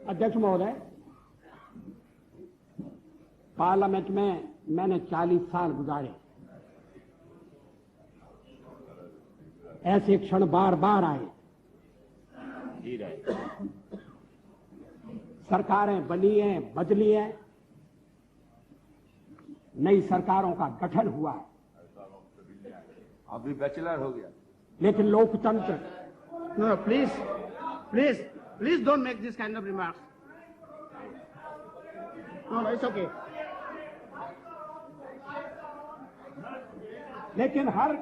अध्यक्ष महोदय, पार्लियामेंट में मैंने 40 साल गुजारे। ऐसे क्षण बार बार आए। सरकारें बनी हैं, बदली हैं, नई सरकारों का गठन हुआ है। अभी बैचलर हो गया। लेकिन लोकतंत्र No, please don't make this kind of remarks. No, it's okay. लेकिन हर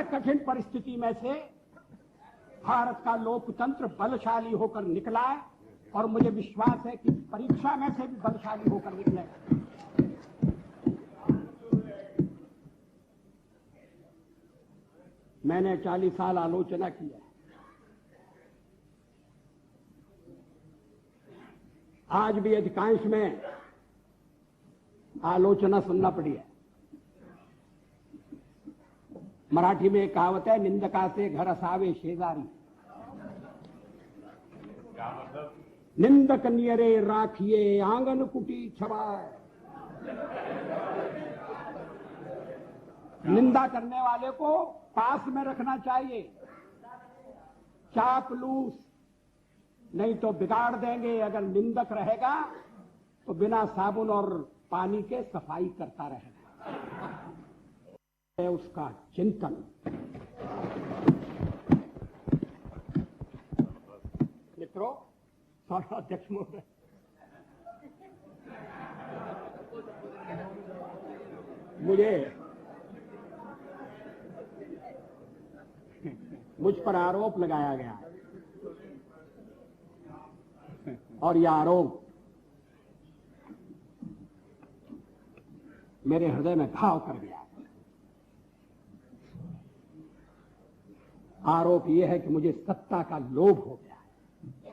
कठिन परिस्थिति में से भारत का लोकतंत्र बलशाली होकर निकला है और मुझे विश्वास है कि परीक्षा में से भी बलशाली होकर निकलेगा। मैंने 40 साल आलोचना की है। आज भी अधिकांश में आलोचना सुनना पड़ी है। मराठी में एक कहावत है, निंदका से घर असावे शेजारी। निंदक नियरे राखिए आंगन कुटी छवाए। निंदा करने वाले को पास में रखना चाहिए। चापलूस नहीं तो बिगाड़ देंगे। अगर निंदक रहेगा तो बिना साबुन और पानी के सफाई करता रहेगा। है उसका चिंतन। मित्रों, अध्यक्ष महोदय, मुझ पर आरोप लगाया गया है और यह आरोप मेरे हृदय में घाव कर गया। आरोप यह है कि मुझे सत्ता का लोभ हो गया है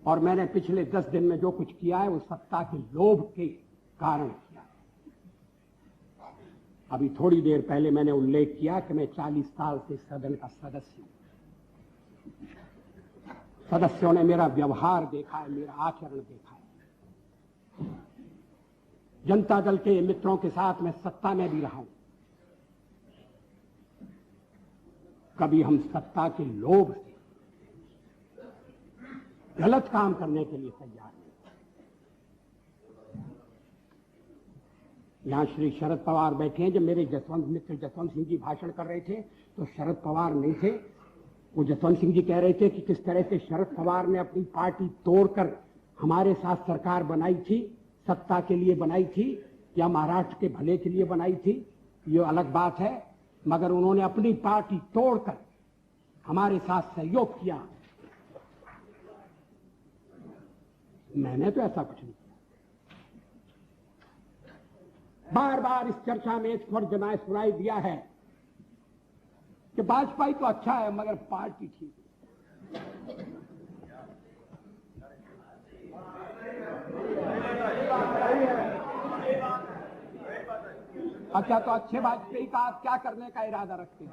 और मैंने पिछले 10 दिन में जो कुछ किया है वो सत्ता के लोभ के कारण किया है। अभी थोड़ी देर पहले मैंने उल्लेख किया कि मैं 40 साल से सदन का सदस्य हूं। सदस्यों ने मेरा व्यवहार देखा है, मेरा आचरण देखा है। जनता दल के मित्रों के साथ मैं सत्ता में भी रहा हूं। कभी हम सत्ता के लोभ से गलत काम करने के लिए तैयार नहीं। यहां श्री शरद पवार बैठे हैं। जब मेरे मित्र जसवंत सिंह जी भाषण कर रहे थे तो शरद पवार नहीं थे। वो जसवंत सिंह जी कह रहे थे कि किस तरह से शरद पवार ने अपनी पार्टी तोड़कर हमारे साथ सरकार बनाई थी, सत्ता के लिए बनाई थी या महाराष्ट्र के भले के लिए बनाई थी, ये अलग बात है। मगर उन्होंने अपनी पार्टी तोड़कर हमारे साथ सहयोग किया। मैंने तो ऐसा कुछ नहीं किया। बार बार इस चर्चा में एक स्वर जनाए सुनाई दिया है कि वाजपेयी तो अच्छा है मगर पार्टी ठीक है। अच्छा, तो अच्छे वाजपेयी का आप क्या करने का इरादा रखते हैं?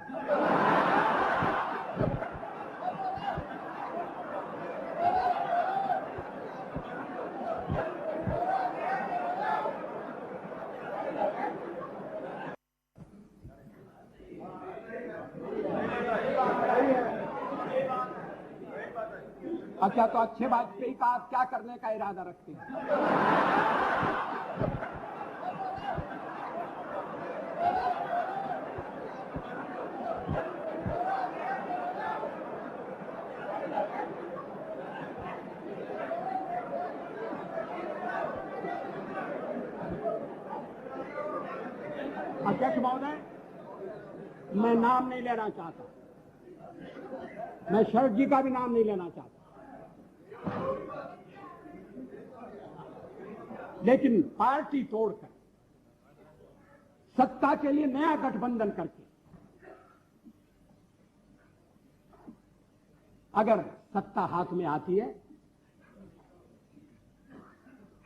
अच्छा, तो अच्छे वाजपेयी का आप क्या करने का इरादा रखते हैं? अध्यक्ष महोदय, मैं नाम नहीं लेना चाहता। मैं शरद जी का भी नाम नहीं लेना चाहता। लेकिन पार्टी तोड़कर सत्ता के लिए नया गठबंधन करके अगर सत्ता हाथ में आती है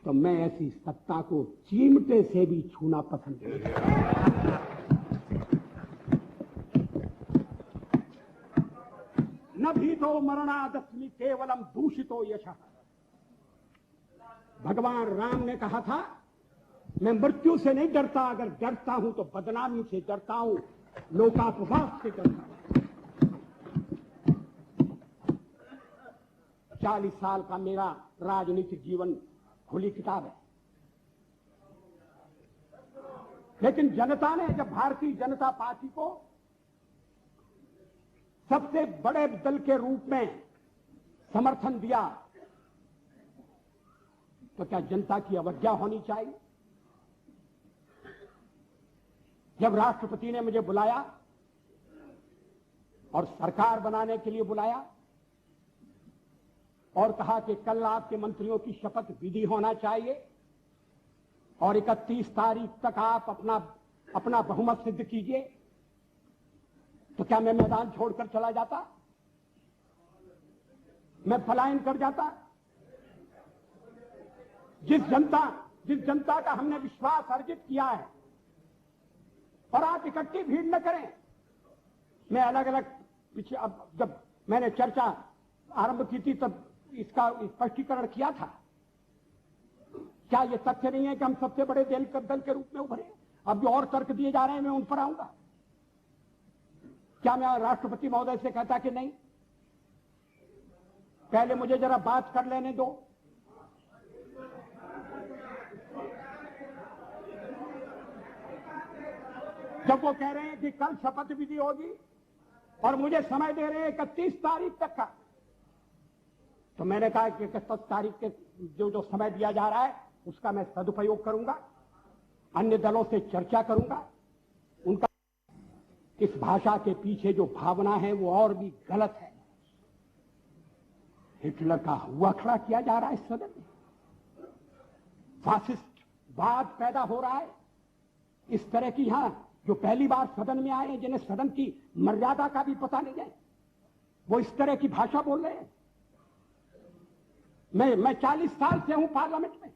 तो मैं ऐसी सत्ता को चिमटे से भी छूना पसंद नहीं करता। न भीतर अमृतो मरणादस्मि केवलम दूषितो यशः। भगवान राम ने कहा था, मैं मृत्यु से नहीं डरता, अगर डरता हूं तो बदनामी से डरता हूं, लोकापवाद से डरता हूं। 40 साल का मेरा राजनीतिक जीवन खुली किताब है। लेकिन जनता ने जब भारतीय जनता पार्टी को सबसे बड़े दल के रूप में समर्थन दिया, तो क्या जनता की अवज्ञा होनी चाहिए? जब राष्ट्रपति ने मुझे बुलाया और सरकार बनाने के लिए बुलाया और कहा कि कल आपके मंत्रियों की शपथ विधि होना चाहिए और 31 तारीख तक आप अपना बहुमत सिद्ध कीजिए, तो क्या मैं मैदान छोड़कर चला जाता? मैं पलायन कर जाता? जिस जनता का हमने विश्वास अर्जित किया है, और आप इकट्ठी भीड़ न करें। मैं अलग अलग पीछे, अब जब मैंने चर्चा आरंभ की थी तब इसका स्पष्टीकरण किया था। क्या यह तथ्य नहीं है कि हम सबसे बड़े दल के रूप में उभरे? अब जो और तर्क दिए जा रहे हैं मैं उन पर आऊंगा। क्या मैं राष्ट्रपति महोदय से कहता कि नहीं, पहले मुझे जरा बात कर लेने दो, जब वो कह रहे हैं कि कल शपथ विधि होगी और मुझे समय दे रहे हैं 31 तारीख तक का, तो मैंने कहा कि 31 तारीख के जो समय दिया जा रहा है उसका मैं सदुपयोग करूंगा, अन्य दलों से चर्चा करूंगा। उनका इस भाषा के पीछे जो भावना है वो और भी गलत है। हिटलर का हुआ खड़ा किया जा रहा है इस सदन में, फासिस्ट वाद पैदा हो रहा है। इस तरह की यहां जो पहली बार सदन में आए, जिन्हें सदन की मर्यादा का भी पता नहीं है, वो इस तरह की भाषा बोल रहे हैं। मैं 40 साल से हूं पार्लियामेंट में।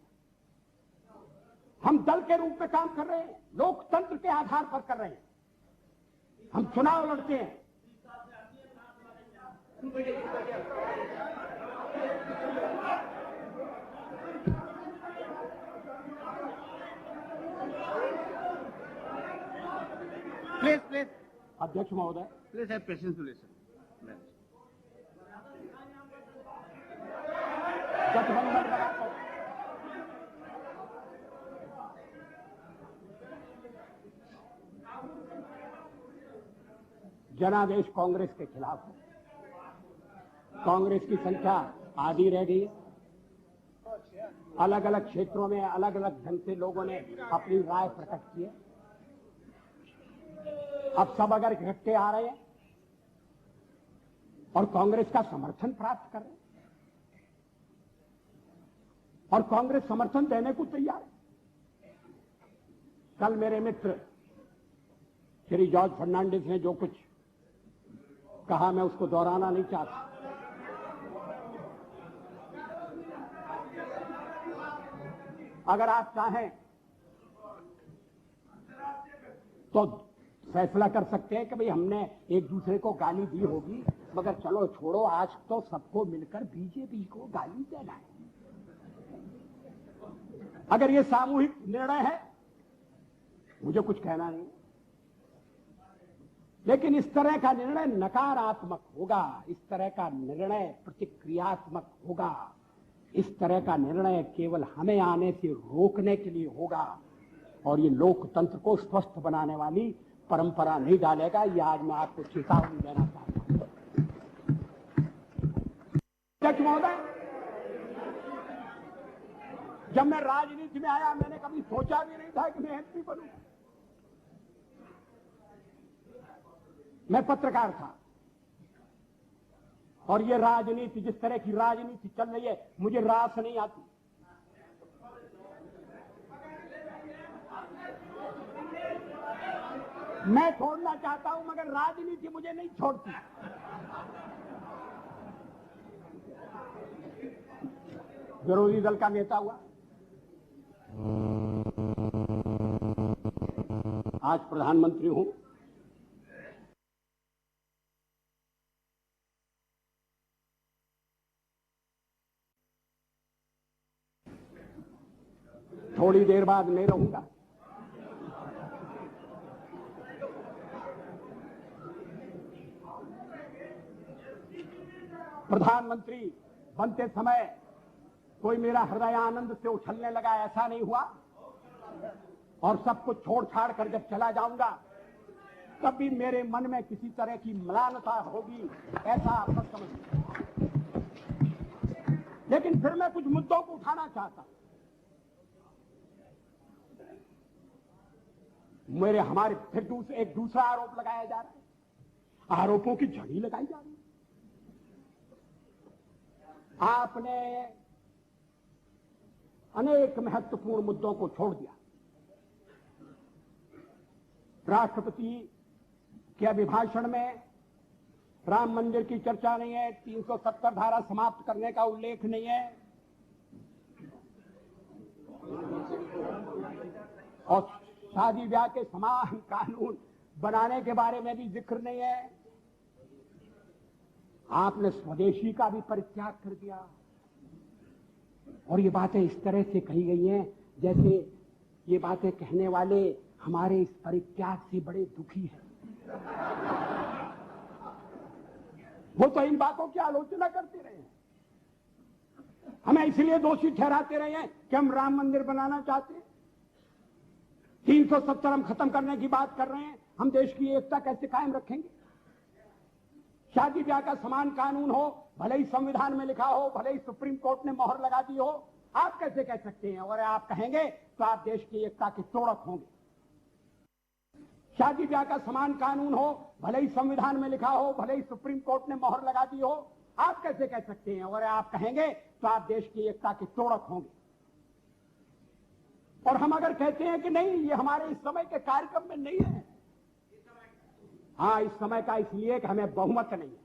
हम दल के रूप में काम कर रहे हैं, लोकतंत्र के आधार पर कर रहे हैं। हम चुनाव लड़ते हैं। Please. अध्यक्ष महोदय, Please have patience to listen. गठबंधन बनाकर जनादेश कांग्रेस के खिलाफ है। कांग्रेस की संख्या आधी रह गई है। अलग अलग क्षेत्रों में अलग अलग ढंग से लोगों ने अपनी राय प्रकट की है। अब सब अगर इकट्ठे आ रहे हैं और कांग्रेस का समर्थन प्राप्त कर रहे हैं, और कांग्रेस समर्थन देने को तैयार है। कल मेरे मित्र श्री जॉर्ज फर्नांडिस ने जो कुछ कहा, मैं उसको दोहराना नहीं चाहता। अगर आप चाहें तो फैसला कर सकते हैं कि भाई हमने एक दूसरे को गाली दी होगी, मगर चलो छोड़ो, आज तो सबको मिलकर बीजेपी को गाली देना है। अगर ये सामूहिक निर्णय है, मुझे कुछ कहना नहीं, लेकिन इस तरह का निर्णय नकारात्मक होगा, इस तरह का निर्णय प्रतिक्रियात्मक होगा, इस तरह का निर्णय केवल हमें आने से रोकने के लिए होगा, और ये लोकतंत्र को स्वस्थ बनाने वाली परंपरा नहीं डालेगा। ये आज मैं आपको चेतावनी देना चाहता हूं। अध्यक्ष महोदय, जब मैं राजनीति में आया, मैंने कभी सोचा भी नहीं था कि मैं एमपी बनूं। मैं पत्रकार था, और ये राजनीति, जिस तरह की राजनीति चल रही है, मुझे रास नहीं आती। मैं छोड़ना चाहता हूं, मगर राजनीति मुझे नहीं छोड़ती। विरोधी दल का नेता हुआ, आज प्रधानमंत्री हूं। थोड़ी देर बाद मैं रहूंगा। प्रधानमंत्री बनते समय कोई मेरा हृदय आनंद से उछलने लगा, ऐसा नहीं हुआ। और सब कुछ छोड़ छाड़ कर जब चला जाऊंगा तब भी मेरे मन में किसी तरह की म्लानता होगी, ऐसा आप मत समझिए। लेकिन फिर मैं कुछ मुद्दों को उठाना चाहता हूं। हमारे फिर एक दूसरा आरोप लगाया जा रहा है, आरोपों की झड़ी लगाई जा रही है। आपने अनेक महत्वपूर्ण मुद्दों को छोड़ दिया। राष्ट्रपति के अभिभाषण में राम मंदिर की चर्चा नहीं है, 370 धारा समाप्त करने का उल्लेख नहीं है, और शादी ब्याह के समान कानून बनाने के बारे में भी जिक्र नहीं है। आपने स्वदेशी का भी परित्याग कर दिया। और ये बातें इस तरह से कही गई हैं जैसे ये बातें कहने वाले हमारे इस परित्याग से बड़े दुखी हैं। वो तो इन बातों की आलोचना करते रहे हैं, हमें इसलिए दोषी ठहराते रहे हैं कि हम राम मंदिर बनाना चाहते हैं। 370 हम खत्म करने की बात कर रहे हैं, हम देश की एकता कैसे कायम रखेंगे? शादी ब्याह का समान कानून हो, भले ही संविधान में लिखा हो, भले ही सुप्रीम कोर्ट ने मोहर लगा दी हो, आप कैसे कह सकते हैं? और आप कहेंगे तो आप देश की एकता के तोड़क होंगे। शादी ब्याह का समान कानून हो, भले ही संविधान में लिखा हो, भले ही सुप्रीम कोर्ट ने मोहर लगा दी हो, आप कैसे कह सकते हैं? और आप कहेंगे तो आप देश की एकता के तोड़क होंगे। और हम अगर कहते हैं कि नहीं, ये हमारे इस समय के कार्यक्रम में नहीं है, हाँ इस समय का इसलिए कि हमें बहुमत नहीं है।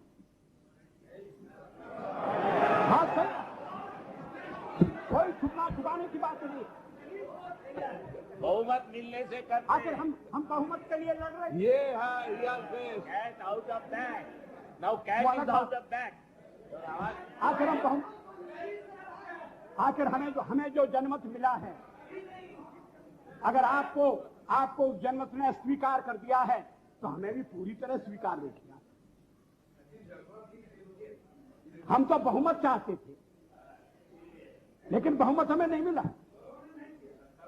हाँ सर, कोई छुपाने की बात नहीं। बहुमत मिलने से करते आखिर हम बहुमत के लिए लड़ रहे हैं। ये cash out of bag, now cash is out of bag. आखिर हमें जो जनमत मिला है, अगर आपको उस जनमत ने स्वीकार कर दिया है तो हमें भी पूरी तरह स्वीकार नहीं किया। हम तो बहुमत चाहते थे, लेकिन बहुमत हमें नहीं मिला।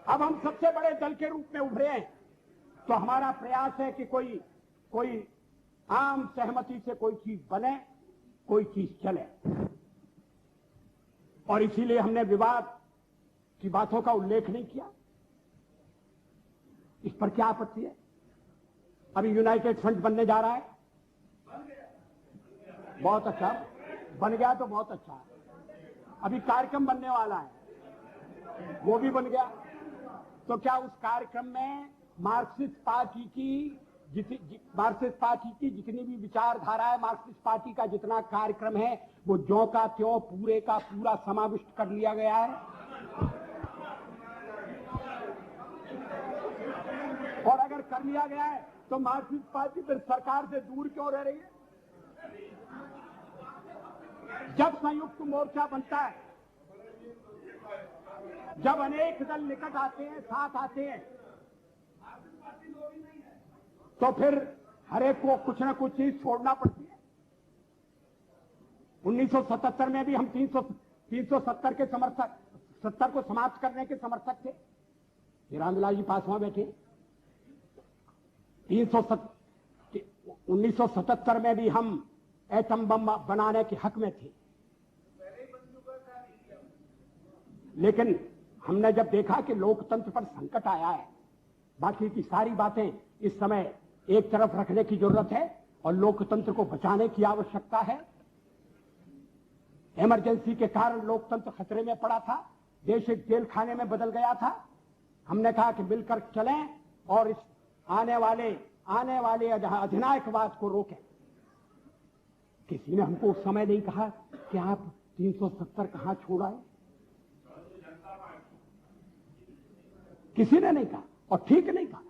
अब हम सबसे बड़े दल के रूप में उभरे हैं, तो हमारा प्रयास है कि कोई आम सहमति से कोई चीज बने, कोई चीज चले। और इसीलिए हमने विवाद की बातों का उल्लेख नहीं किया। इस पर क्या आपत्ति है? अभी यूनाइटेड फ्रंट बनने जा रहा है, बहुत अच्छा, बन गया तो बहुत अच्छा है। अभी कार्यक्रम बनने वाला है, वो भी बन गया। तो क्या उस कार्यक्रम में मार्क्सिस्ट पार्टी की जितनी भी विचारधारा है, मार्क्सिस्ट पार्टी का जितना कार्यक्रम है, वो ज्यों का त्यों पूरे का पूरा समाविष्ट कर लिया गया है? और अगर कर लिया गया है तो मार्क्सिस्ट पार्टी फिर सरकार से दूर क्यों रह रही है? जब संयुक्त मोर्चा बनता है, जब अनेक दल निकट आते हैं, साथ आते हैं, तो फिर हरेक को कुछ न कुछ चीज छोड़ना पड़ती है। 1977 में भी हम 370 के समर्थक, 70 को समाप्त करने के समर्थक थे। रामविलास जी पास वहां बैठे। 1977 में भी हम एटम बम बनाने के हक में थे, लेकिन हमने जब देखा कि लोकतंत्र पर संकट आया है, बाकी की सारी बातें इस समय एक तरफ रखने की जरूरत है और लोकतंत्र को बचाने की आवश्यकता है। इमरजेंसी के कारण लोकतंत्र खतरे में पड़ा था, देश एक जेल खाने में बदल गया था। हमने कहा कि मिलकर चलें और इस आने वाले अधिनायकवाद को रोकें। किसी ने हमको उस समय नहीं कहा कि आप 370 कहां छोड़ाए, किसी ने नहीं कहा, और ठीक नहीं कहा।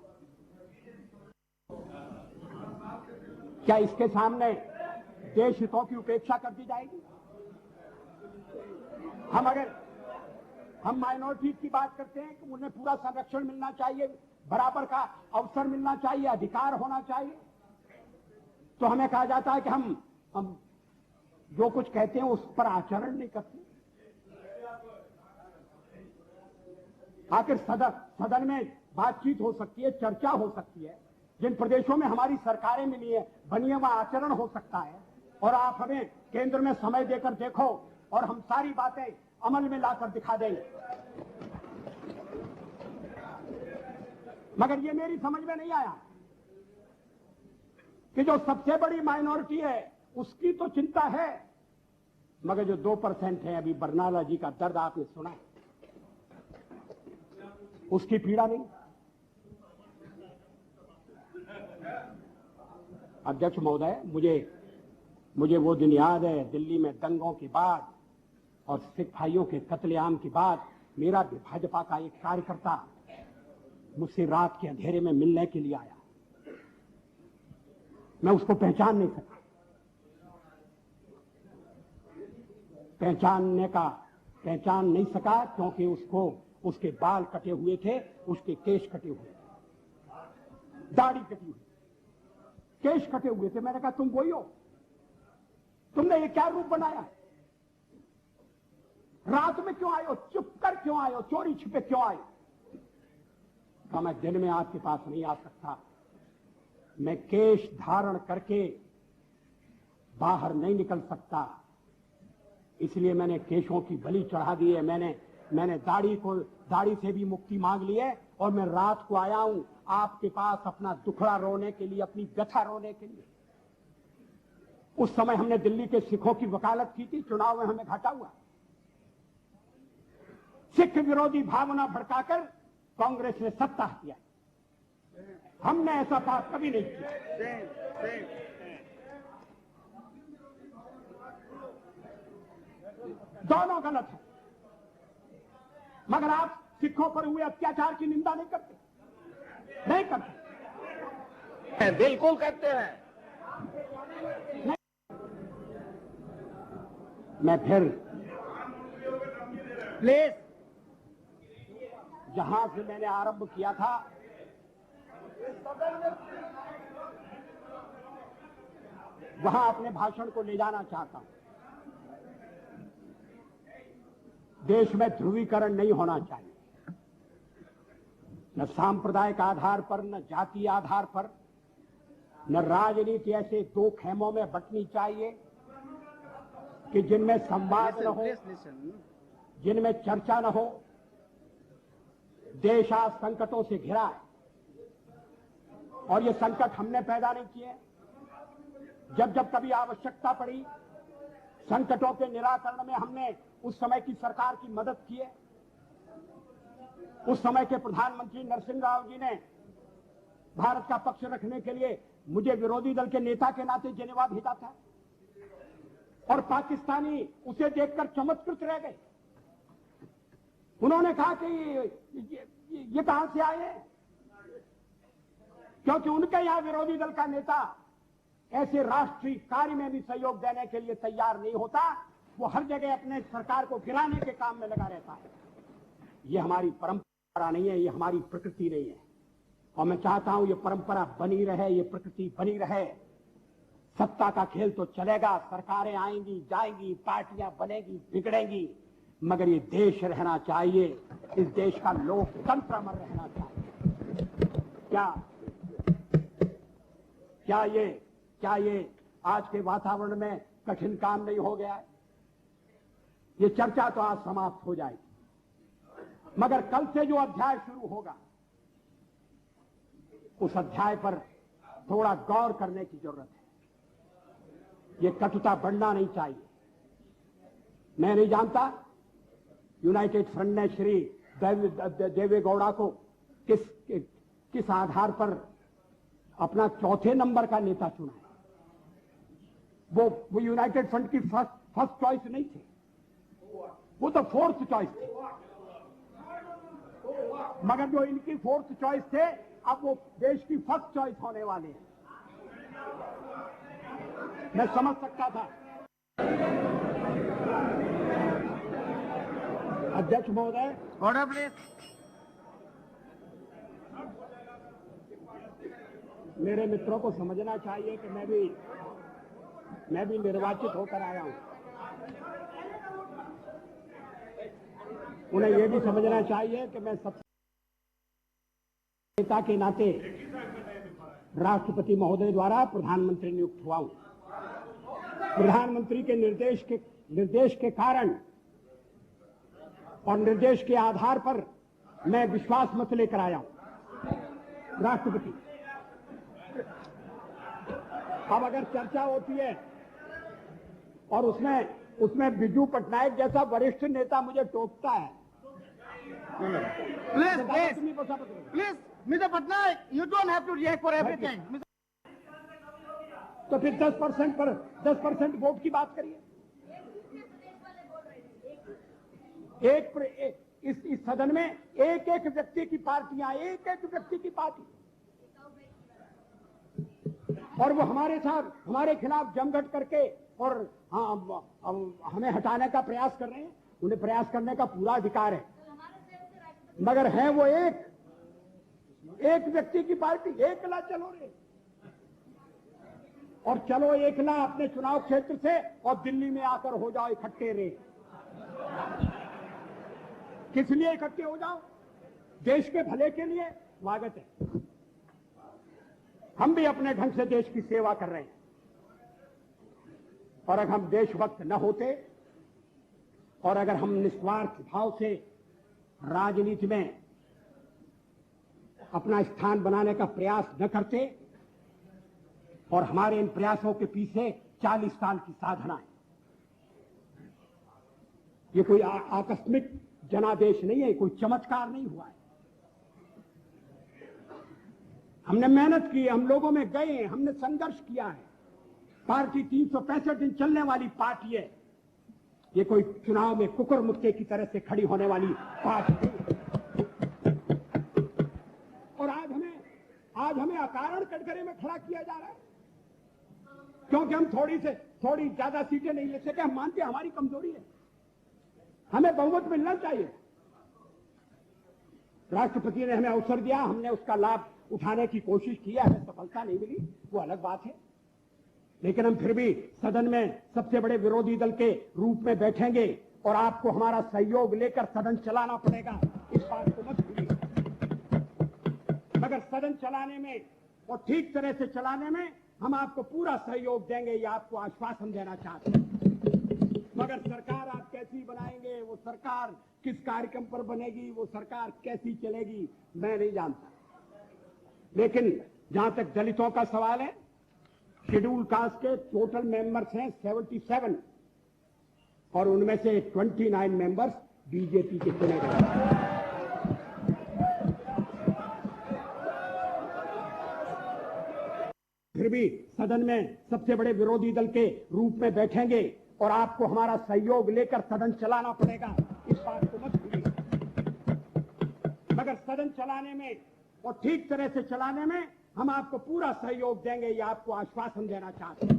क्या इसके सामने देश हितों की उपेक्षा कर दी जाएगी? हम माइनॉरिटीज की बात करते हैं कि उन्हें पूरा संरक्षण मिलना चाहिए, बराबर का अवसर मिलना चाहिए, अधिकार होना चाहिए, तो हमें कहा जाता है कि हम जो कुछ कहते हैं उस पर आचरण नहीं करते। आखिर सदन में बातचीत हो सकती है, चर्चा हो सकती है, जिन प्रदेशों में हमारी सरकारें मिली है बनी है वहां आचरण हो सकता है, और आप हमें केंद्र में समय देकर देखो और हम सारी बातें अमल में लाकर दिखा देंगे। मगर ये मेरी समझ में नहीं आया कि जो सबसे बड़ी माइनॉरिटी है उसकी तो चिंता है, मगर जो 2% है, अभी बरनाला जी का दर्द आपने सुना है, उसकी पीड़ा नहीं। अध्यक्ष महोदय, मुझे वो दिन याद है दिल्ली में दंगों के बाद और सिख भाइयों के कत्लेआम के बाद मेरा भाजपा का एक कार्यकर्ता मुझसे रात के अंधेरे में मिलने के लिए आया। मैं उसको पहचान नहीं सका क्योंकि उसके बाल कटे हुए थे, उसके केश कटे हुए थे, दाढ़ी कटी हुई, केश कटे हुए थे। मैंने कहा तुम वही हो, तुमने ये क्या रूप बनाया, रात में क्यों आए हो, चुप कर क्यों आए हो, चोरी छिपे क्यों आए। कहा मैं दिन में आपके पास नहीं आ सकता, मैं केश धारण करके बाहर नहीं निकल सकता, इसलिए मैंने केशों की बलि चढ़ा दी है। मैंने दाढ़ी से भी मुक्ति मांग ली है और मैं रात को आया हूं आपके पास अपना दुखड़ा रोने के लिए, अपनी व्यथा रोने के लिए। उस समय हमने दिल्ली के सिखों की वकालत की थी, चुनाव में हमें घाटा हुआ। सिख विरोधी भावना भड़काकर कांग्रेस ने सत्ता किया, हमने ऐसा बात कभी नहीं किया। दोनों गलत है, मगर आप सिखों पर हुए अत्याचार की निंदा नहीं करते, नहीं करते। बिल्कुल करते हैं। मैं फिर Please. जहां से मैंने आरंभ किया था वहां अपने भाषण को ले जाना चाहता हूं। देश में ध्रुवीकरण नहीं होना चाहिए, न सांप्रदायिक आधार पर, न जातीय आधार पर, न राजनीति ऐसे दो खेमों में बंटनी चाहिए कि जिनमें संवाद न हो, जिनमें चर्चा न हो। देश आज संकटों से घिरा है और ये संकट हमने पैदा नहीं किए। जब कभी आवश्यकता पड़ी संकटों के निराकरण में हमने उस समय की सरकार की मदद की है। उस समय के प्रधानमंत्री नरसिंह राव जी ने भारत का पक्ष रखने के लिए मुझे विरोधी दल के नेता के नाते जेनेवा भेजा था और पाकिस्तानी उसे देखकर चमत्कृत रह गए। उन्होंने कहा कि ये कहां से आए हैं, क्योंकि उनके यहां विरोधी दल का नेता ऐसे राष्ट्रीय कार्य में भी सहयोग देने के लिए तैयार नहीं होता, वो हर जगह अपने सरकार को गिराने के काम में लगा रहता है। ये हमारी परंपरा नहीं है, ये हमारी प्रकृति नहीं है और मैं चाहता हूं ये परंपरा बनी रहे, ये प्रकृति बनी रहे। सत्ता का खेल तो चलेगा, सरकारें आएंगी जाएंगी, पार्टियां बनेगी बिगड़ेंगी, मगर ये देश रहना चाहिए, इस देश का लोकतंत्र अमर रहना चाहिए। क्या ये आज के वातावरण में कठिन काम नहीं हो गया है? ये चर्चा तो आज समाप्त हो जाएगी, मगर कल से जो अध्याय शुरू होगा उस अध्याय पर थोड़ा गौर करने की जरूरत है। ये कटुता बढ़ना नहीं चाहिए। मैं नहीं जानता यूनाइटेड फ्रंट ने श्री देवेगौड़ा को किस आधार पर अपना चौथे नंबर का नेता चुना है। वो यूनाइटेड फ्रंट की फर्स्ट चॉइस नहीं थे, वो तो फोर्थ चॉइस थे, मगर जो इनकी फोर्थ चॉइस थे अब वो देश की फर्स्ट चॉइस होने वाले हैं। मैं समझ सकता था अध्यक्ष महोदय, Order, please. मेरे मित्रों को समझना चाहिए कि मैं भी निर्वाचित होकर आया हूं। उन्हें यह भी समझना चाहिए कि मैं सबसे नेता के नाते राष्ट्रपति महोदय द्वारा प्रधानमंत्री नियुक्त हुआ हूं। प्रधानमंत्री के निर्देश के कारण और निर्देश के आधार पर मैं विश्वास मत लेकर आया हूं। राष्ट्रपति, अब अगर चर्चा होती है और उसमें बिजू पटनायक जैसा वरिष्ठ नेता मुझे टोकता है, Please, Mr. Patnaik, you don't have to react for everything. तो फिर 10% वोट की बात करिए। इस सदन में एक व्यक्ति की पार्टियां, एक व्यक्ति की पार्टी, और वो हमारे साथ हमारे खिलाफ जमघट करके और हमें हटाने का प्रयास कर रहे हैं। उन्हें प्रयास करने का पूरा अधिकार है, मगर है वो एक व्यक्ति की पार्टी। एकला चलो रे, और चलो एकला अपने चुनाव क्षेत्र से और दिल्ली में आकर हो जाओ इकट्ठे रे। किस लिए इकट्ठे हो जाओ? देश के भले के लिए। स्वागत है, हम भी अपने ढंग से देश की सेवा कर रहे हैं, और अगर हम देशभक्त न होते और अगर हम निस्वार्थ भाव से राजनीति में अपना स्थान बनाने का प्रयास न करते, और हमारे इन प्रयासों के पीछे 40 साल की साधना है। ये कोई आकस्मिक जनादेश नहीं है, कोई चमत्कार नहीं हुआ है। हमने मेहनत की, हम लोगों में गए, हमने संघर्ष किया है। पार्टी 365 दिन चलने वाली पार्टी है। ये कोई चुनाव में कुकुर मुक्के की तरह से खड़ी होने वाली पार्टी है। और आज हमें अकारण कटघरे में खड़ा किया जा रहा है, क्योंकि हम थोड़ी ज्यादा सीटें नहीं ले सके। हम मानते हैं हमारी कमजोरी है, हमें बहुमत मिलना चाहिए। राष्ट्रपति ने हमें अवसर दिया, हमने उसका लाभ उठाने की कोशिश की है, हमें सफलता नहीं मिली, वो अलग बात है। लेकिन हम फिर भी सदन में सबसे बड़े विरोधी दल के रूप में बैठेंगे, और आपको हमारा सहयोग लेकर सदन चलाना पड़ेगा, इस बात को मत भूलिए। मगर सदन चलाने में और ठीक तरह से चलाने में हम आपको पूरा सहयोग देंगे, ये आपको आश्वासन देना चाहते हैं। मगर सरकार आप कैसी बनाएंगे, वो सरकार किस कार्यक्रम पर बनेगी, वो सरकार कैसी चलेगी, मैं नहीं जानता। लेकिन जहां तक दलितों का सवाल है, शेड्यूल कास्ट के टोटल मेंबर्स हैं 77, और उनमें से 29 मेंबर्स बीजेपी के चुने गए। फिर भी सदन में सबसे बड़े विरोधी दल के रूप में बैठेंगे, और आपको हमारा सहयोग लेकर सदन चलाना पड़ेगा, इस बात को मत भूलिए। मगर सदन चलाने में और ठीक तरह से चलाने में हम आपको पूरा सहयोग देंगे, ये आपको आश्वासन देना चाहते हैं।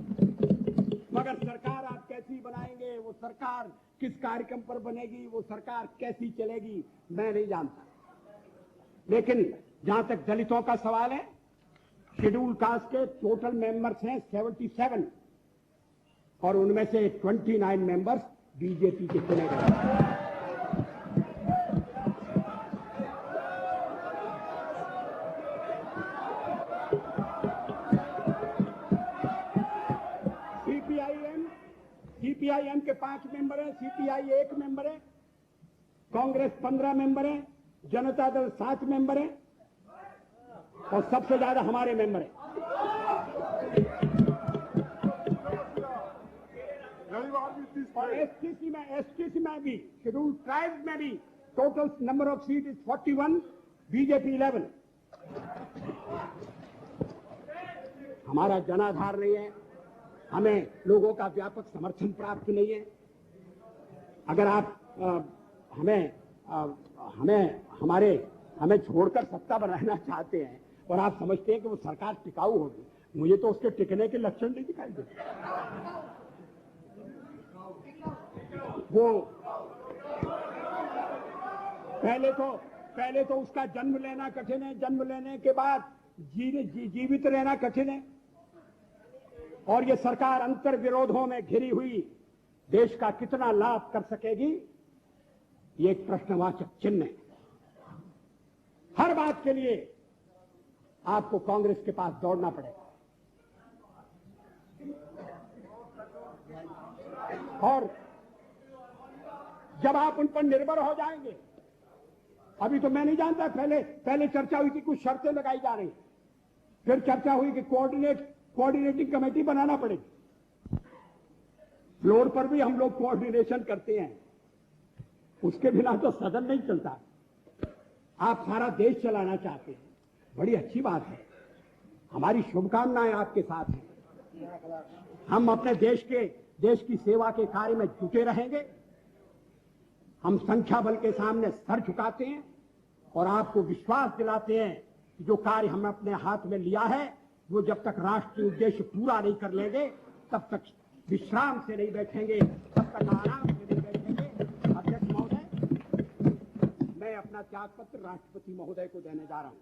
मगर सरकार आप कैसी बनाएंगे, वो सरकार किस कार्यक्रम पर बनेगी, वो सरकार कैसी चलेगी, मैं नहीं जानता। लेकिन जहां तक दलितों का सवाल है, शेड्यूल कास्ट के टोटल मेंबर्स हैं 77, और उनमें से 29 मेंबर्स बीजेपी के चुने गए। सीपीआईएम के 5 मेंबर हैं, सीपीआई 1 मेंबर है, कांग्रेस 15 मेंबर है, जनता दल 7 मेंबर है, और सबसे ज्यादा हमारे मेंबर हैं। और एसटीसी में भी, शेड्यूल ट्राइब्स में भी total number of seat is 41, BJP 11। हमारा जनाधार नहीं है, हमें लोगों का व्यापक समर्थन प्राप्त नहीं है। अगर आप हमें छोड़कर सत्ता बनाना चाहते हैं और आप समझते हैं कि वो सरकार टिकाऊ होगी, मुझे तो उसके टिकने के लक्षण नहीं दिखाई देते। वो पहले तो उसका जन्म लेना कठिन है, जन्म लेने के बाद जीवित रहना कठिन है। और ये सरकार अंतर विरोधों में घिरी हुई देश का कितना लाभ कर सकेगी, ये एक प्रश्नवाचक चिन्ह है। हर बात के लिए आपको कांग्रेस के पास दौड़ना पड़ेगा। और जब आप उन पर निर्भर हो जाएंगे, अभी तो मैं नहीं जानता, पहले चर्चा हुई कि कुछ शर्तें लगाई जा रही, फिर चर्चा हुई कि कोऑर्डिनेटिंग कमेटी बनाना पड़ेगी। फ्लोर पर भी हम लोग कोऑर्डिनेशन करते हैं, उसके बिना तो सदन नहीं चलता। आप सारा देश चलाना चाहते हैं, बड़ी अच्छी बात है, हमारी शुभकामनाएं आपके साथ हैं। हम अपने देश की सेवा के कार्य में जुटे रहेंगे। हम संख्या बल के सामने सर झुकाते हैं और आपको विश्वास दिलाते हैं कि जो कार्य हमने अपने हाथ में लिया है, वो जब तक राष्ट्रीय उद्देश्य पूरा नहीं कर लेंगे, तब तक विश्राम से नहीं बैठेंगे, तब तक आराम से नहीं बैठेंगे। अध्यक्ष महोदय, मैं अपना त्याग पत्र राष्ट्रपति महोदय को देने जा रहा हूं।